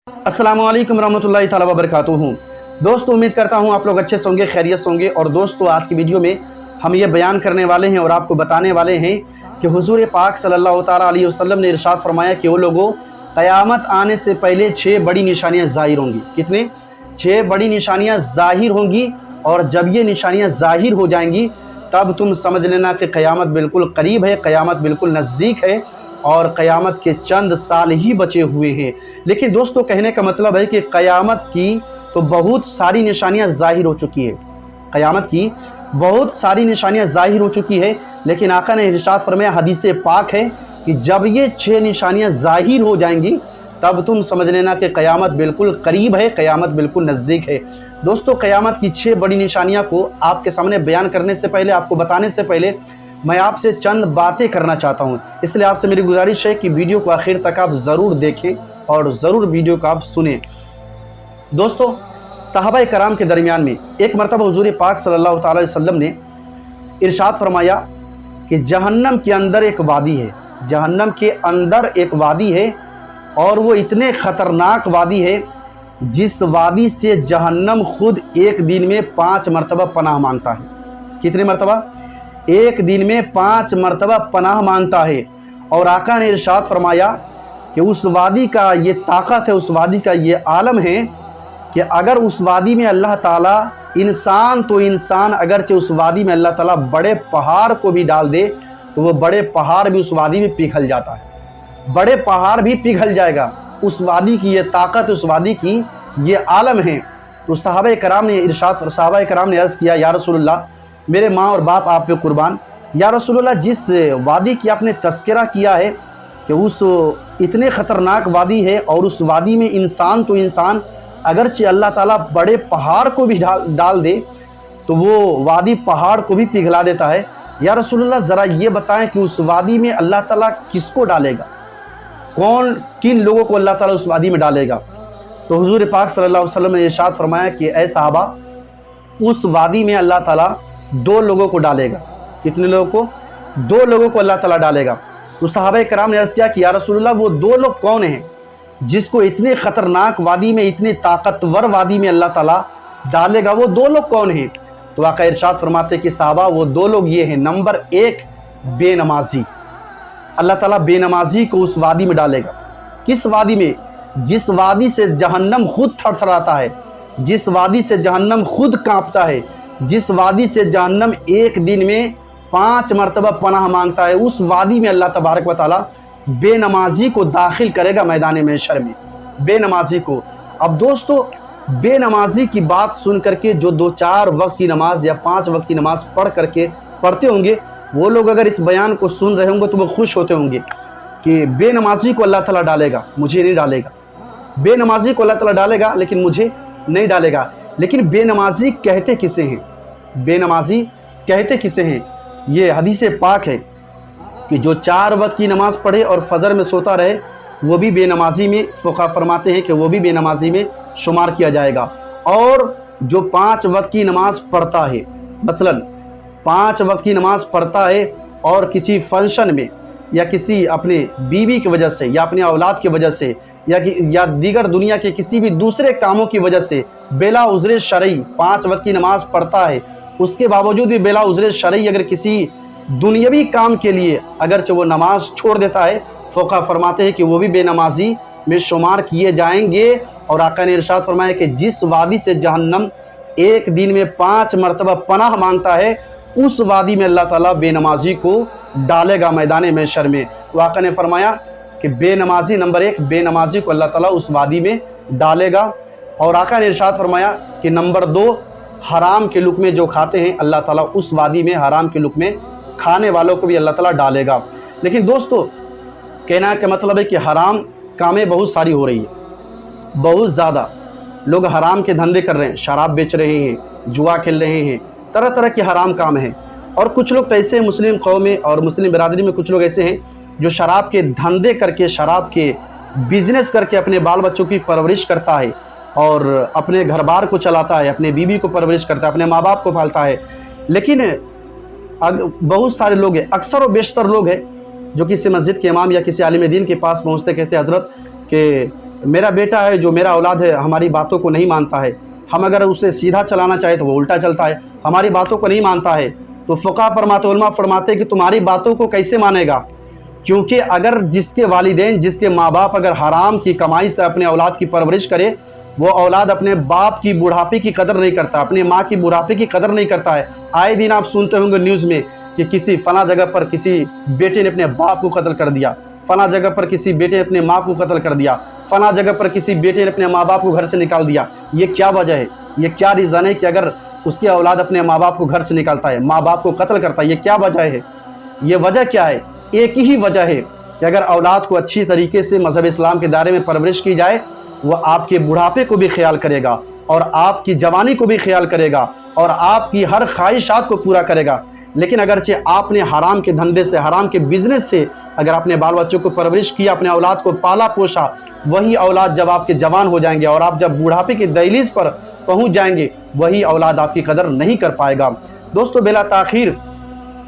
अस्सलाम वालेकुम रहमतुल्लाहि ताला वबरकातुहू। दोस्तों, उम्मीद करता हूँ आप लोग अच्छे से होंगे, खैरियत से होंगे। और दोस्तों, आज की वीडियो में हम ये बयान करने वाले हैं और आपको बताने वाले हैं कि हुजूर पाक सल्लल्लाहु ताला अलैहि वसल्लम ने इरशाद फरमाया कि वो लोगों क़यामत आने से पहले 6 बड़ी निशानियाँ ज़ाहिर होंगी। कितने? 6 बड़ी निशानियाँ ज़ाहिर होंगी। और जब ये निशानियाँ ज़ाहिर हो जाएंगी तब तुम समझ लेना कि क़यामत बिल्कुल करीब है, क़यामत बिल्कुल नज़दीक है और क़यामत के चंद साल ही बचे हुए हैं। लेकिन दोस्तों, कहने का मतलब है कि क़यामत की तो बहुत सारी निशानियां ज़ाहिर हो चुकी है, क़यामत की बहुत सारी निशानियां ज़ाहिर हो चुकी है। लेकिन आका ने इरशाद फरमाया, हदीस पाक है कि जब ये 6 निशानियां ज़ाहिर हो जाएंगी तब तुम समझ लेना कि क़यामत बिल्कुल करीब है, क़यामत बिल्कुल नज़दीक है। दोस्तों, क़यामत की 6 बड़ी निशानियां को आपके सामने बयान करने से पहले, आपको बताने से पहले मैं आपसे चंद बातें करना चाहता हूं। इसलिए आपसे मेरी गुजारिश है कि वीडियो को आखिर तक आप ज़रूर देखें और ज़रूर वीडियो को आप सुनें। दोस्तों, सहाबा कराम के दरमियान में एक मरतबा हुजूर पाक सल्लल्लाहु अलैहि वसल्लम ने इरशाद फरमाया कि जहन्नम के अंदर एक वादी है, जहन्नम के अंदर एक वादी है और वो इतने ख़तरनाक वादी है जिस वादी से जहन्नम खुद एक दिन में 5 मरतबा पनाह मांगता है। कितने मरतबा? एक दिन में 5 मरतबा पनाह मांगता है। और आका ने इरशाद फरमाया कि उस वादी का ये ताकत है, उस वादी का ये आलम है कि अगर उस वादी में अल्लाह ताला इंसान तो इंसान, अगरचे उस वादी में अल्लाह ताला बड़े पहाड़ को भी डाल दे तो वो बड़े पहाड़ भी उस वादी में पिघल जाता है, बड़े पहाड़ भी पिघल जाएगा। उस वादी की ये ताकत, उस वादी की ये आलम है। तो सहाबा कराम ने अर्ज़ किया, या रसूलल्लाह, मेरे माँ और बाप आप पे कुर्बान। या रसूलल्लाह, जिस वादी की आपने तज़किरा किया है कि उस इतने ख़तरनाक वादी है और उस वादी में इंसान तो इंसान, अगरचे अल्लाह ताला बड़े पहाड़ को भी डाल दे तो वो वादी पहाड़ को भी पिघला देता है। या रसूलल्लाह, ज़रा ये बताएं कि उस वादी में अल्लाह ताला किसको डालेगा, किन लोगों को अल्लाह ताला उस वादी में डालेगा? तो हुजूर पाक सल्लल्लाहु अलैहि वसल्लम ने इरशाद फरमाया कि ऐ सहाबा, उस वादी में अल्लाह ताला 2 लोगों को डालेगा। कितने लोगों को? 2 लोगों को अल्लाह ताला डालेगा। तो सहाबा कराम ने अर्ज़ किया कि या रसूलल्लाह, वो 2 लोग कौन हैं जिसको इतने ख़तरनाक वादी में, इतने ताकतवर वादी में अल्लाह ताला डालेगा? वो 2 लोग कौन हैं? तो आका इरशाद फरमाते कि साहबा, वो 2 लोग ये हैं। नंबर 1, बेनमाजी। अल्लाह ताला बेनमाजी को उस वादी में डालेगा। किस वादी में? जिस वादी से जहन्नम खुद थरथराता है, जिस वादी से जहन्नम खुद कांपता है, जिस वादी से जहन्नम एक दिन में 5 मरतबा पनाह मांगता है, उस वादी में अल्लाह तबारक व तआला बेनमाजी को दाखिल करेगा मैदान महशर में, बेनमाजी को। अब दोस्तों, बेनमाजी की बात सुन करके जो 2-4 वक्त की नमाज या 5 वक्त की नमाज पढ़ते होंगे, वो लोग अगर इस बयान को सुन रहे होंगे तो वो खुश होते होंगे कि बेनमाजी को अल्लाह ताला डालेगा, मुझे नहीं डालेगा। बेनमाजी को अल्लाह ताला डालेगा लेकिन मुझे नहीं डालेगा। लेकिन बेनमाजी कहते किसे हैं? बेनमाजी कहते किसे हैं? ये हदीस पाक है कि जो 4 वक्त की नमाज पढ़े और फजर में सोता रहे, वो भी बेनमाजी में, फुक़हा फरमाते हैं कि वो भी बेनमाजी में शुमार किया जाएगा। और जो 5 वक्त की नमाज पढ़ता है, मसलन 5 वक्त की नमाज पढ़ता है और किसी फंक्शन में या किसी अपने बीवी की वजह से या अपने औलाद की वजह से या दीगर दुनिया के किसी भी दूसरे कामों की वजह से बेला उज़्र शरई 5 वक्त की नमाज पढ़ता है, उसके बावजूद भी बेला उज़्र शरई अगर किसी दुनियावी काम के लिए अगरचे वो नमाज छोड़ देता है, फ़ुक़हा फरमाते हैं कि वो भी बेनमाजी में शुमार किए जाएंगे। और आका ने इरशाद फरमाया कि जिस वादी से जहन्नम एक दिन में 5 मरतबा पनाह मांगता है, उस वादी में अल्लाह ताला बेनमाजी को डालेगा मैदान महशर में। तो आका ने फरमाया कि बेनमाजी, नंबर 1, बेनमाजी को अल्लाह ताला उस वादी में डालेगा। और आका ने इरशाद फरमाया कि नंबर 2, हराम के लुक़मे जो खाते हैं, अल्लाह ताला उस वादी में हराम के लुक़मे खाने वालों को भी अल्लाह ताला डालेगा। लेकिन दोस्तों, कहना का मतलब है कि हराम कामें बहुत सारी हो रही है, बहुत ज़्यादा लोग हराम के धंधे कर रहे हैं, शराब बेच रहे हैं, जुआ खेल रहे हैं, तरह तरह के हराम काम हैं। और कुछ लोग तो ऐसे मुस्लिम कौम में और मुस्लिम बिरादरी में कुछ लोग ऐसे हैं जो शराब के धंधे करके, शराब के बिजनेस करके अपने बाल बच्चों की परवरिश करता है और अपने घर बार को चलाता है, अपने बीवी को परवरिश करता है, अपने माँ बाप को पालता है। लेकिन बहुत सारे लोग हैं, अक्सर और बेशतर लोग हैं जो किसी मस्जिद के इमाम या किसी आलिम दीन के पास पहुँचते कहते हज़रत कि मेरा बेटा है, जो मेरा औलाद है, हमारी बातों को नहीं मानता है, हम अगर उसे सीधा चलाना चाहे तो वो उल्टा चलता है, हमारी बातों को नहीं मानता है, तो फ़ुक़हा फरमाते, उलमा फरमाते कि तुम्हारी बातों को कैसे मानेगा? क्योंकि अगर जिसके वालिदैन, जिसके माँ बाप अगर हराम की कमाई से अपने औलाद की परवरिश करे, वो औलाद अपने बाप की बुढ़ापे की कदर नहीं करता, अपने माँ की बुढ़ापे की कदर नहीं करता है। आए दिन आप सुनते होंगे न्यूज़ में कि किसी फला जगह पर किसी बेटे ने अपने बाप को कत्ल कर दिया, फला जगह पर किसी बेटे ने अपने माँ को कत्ल कर दिया, फला जगह पर किसी बेटे ने अपने माँ बाप को घर से निकाल दिया। ये क्या वजह है? ये क्या रीज़न है कि अगर उसकी औलाद अपने माँ बाप को घर से निकालता है, माँ बाप को कत्ल करता है? ये क्या वजह है? ये वजह क्या है? एक ही वजह है कि अगर औलाद को अच्छी तरीके से मज़हब इस्लाम के दायरे में परवरिश की जाए, वो आपके बुढ़ापे को भी ख्याल करेगा और आपकी जवानी को भी ख्याल करेगा और आपकी हर ख्वाहिशात को पूरा करेगा। लेकिन अगरचे आपने हराम के धंधे से, हराम के बिजनेस से अगर अपने बाल बच्चों को परवरिश किया, अपने औलाद को पाला पोसा, वही औलाद जब आपके जवान हो जाएंगे और आप जब बुढ़ापे की दहलीज पर पहुंच जाएंगे, वही औलाद आपकी कदर नहीं कर पाएगा। दोस्तों, बिला ताखीर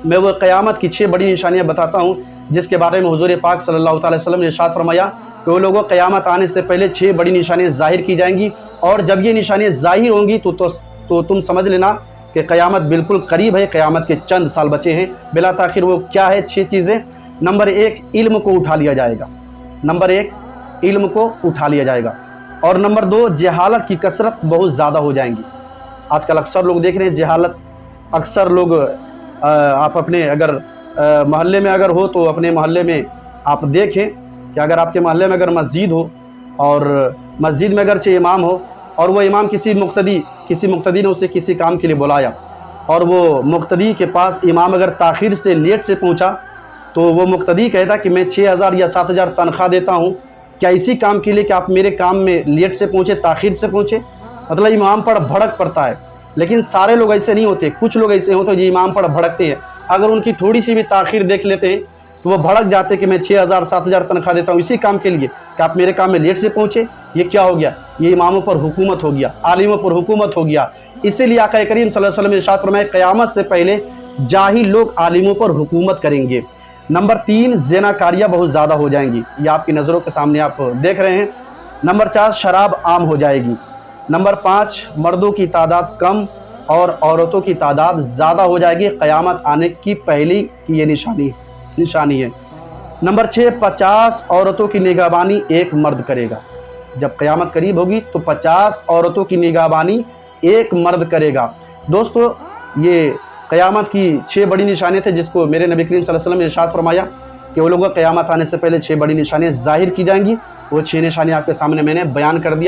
मैं वो क़यामत की 6 बड़ी निशानियाँ बताता हूँ जिसके बारे में हुज़ूर पाक सल्लल्लाहु अलैहि वसल्लम ने इरशाद फरमाया कि वो लोगों क़यामत आने से पहले 6 बड़ी निशानियाँ ज़ाहिर की जाएंगी, और जब ये निशानियाँ ज़ाहिर होंगी तो तुम समझ लेना कि क़यामत बिल्कुल करीब है, क़यामत के चंद साल बचे हैं। बिला ताखीर वो क्या है 6 चीज़ें? नंबर 1, इल्म को उठा लिया जाएगा। नंबर 1, इल्म को उठा लिया जाएगा। और नंबर 2, जहालत की कसरत बहुत ज़्यादा हो जाएंगी। आजकल अक्सर लोग देख रहे हैं जहालत, अक्सर लोग आप अपने अगर मोहल्ले में अगर हो तो अपने मोहल्ले में आप देखें कि अगर आपके मोहल्ले में अगर मस्जिद हो और मस्जिद में अगर इमाम हो और वो इमाम किसी मुक्तदी ने उसे किसी काम के लिए बुलाया और वो मुक्तदी के पास इमाम अगर ताख़ीर से, लेट से पहुंचा, तो वो मुक्तदी कहता कि मैं 6,000 या 7,000 तनख्वाह देता हूं, क्या इसी काम के लिए कि आप मेरे काम में लेट से पहुँचे, ताख़ीर से पहुँचे? मतलब इमाम पर भड़क पड़ता है। लेकिन सारे लोग ऐसे नहीं होते, कुछ लोग ऐसे होते हैं जो इमाम पर भड़कते हैं। अगर उनकी थोड़ी सी भी ताख़ीर देख लेते हैं तो वो भड़क जाते हैं कि मैं 6,000 7,000 तनख्वाह देता हूँ इसी काम के लिए कि आप मेरे काम में लेट से पहुँचे। ये क्या हो गया? ये इमामों पर हुकूमत हो गया, आलिमों पर हुकूमत हो गया। इसीलिए आका करीम सल्लल्लाहु अलैहि वसल्लम ने इरशाद फरमाया, क़यामत से पहले जाहिल लोग आलिमों पर हुकूमत करेंगे। नंबर 3, ज़िनाकारियाँ बहुत ज़्यादा हो जाएंगी, ये आपकी नज़रों के सामने आप देख रहे हैं। नंबर 4, शराब आम हो जाएगी। नंबर 5, मर्दों की तादाद कम और औरतों की तादाद ज़्यादा हो जाएगी। क़यामत आने की पहली की ये निशानी है। नंबर 6, 50 औरतों की निगहबानी एक मर्द करेगा। जब क़यामत करीब होगी तो 50 औरतों की निगहबानी एक मर्द करेगा। दोस्तों, ये क़यामत की 6 बड़ी निशानियाँ थे जिसको मेरे नबी करीम सल्लल्लाहु अलैहि वसल्लम ने इरशाद फरमाया कि वो लोगों को क़यामत आने से पहले 6 बड़ी निशानियाँ ज़ाहिर की जाएंगी। वो 6 निशानियाँ आपके सामने मैंने बयान कर दिया।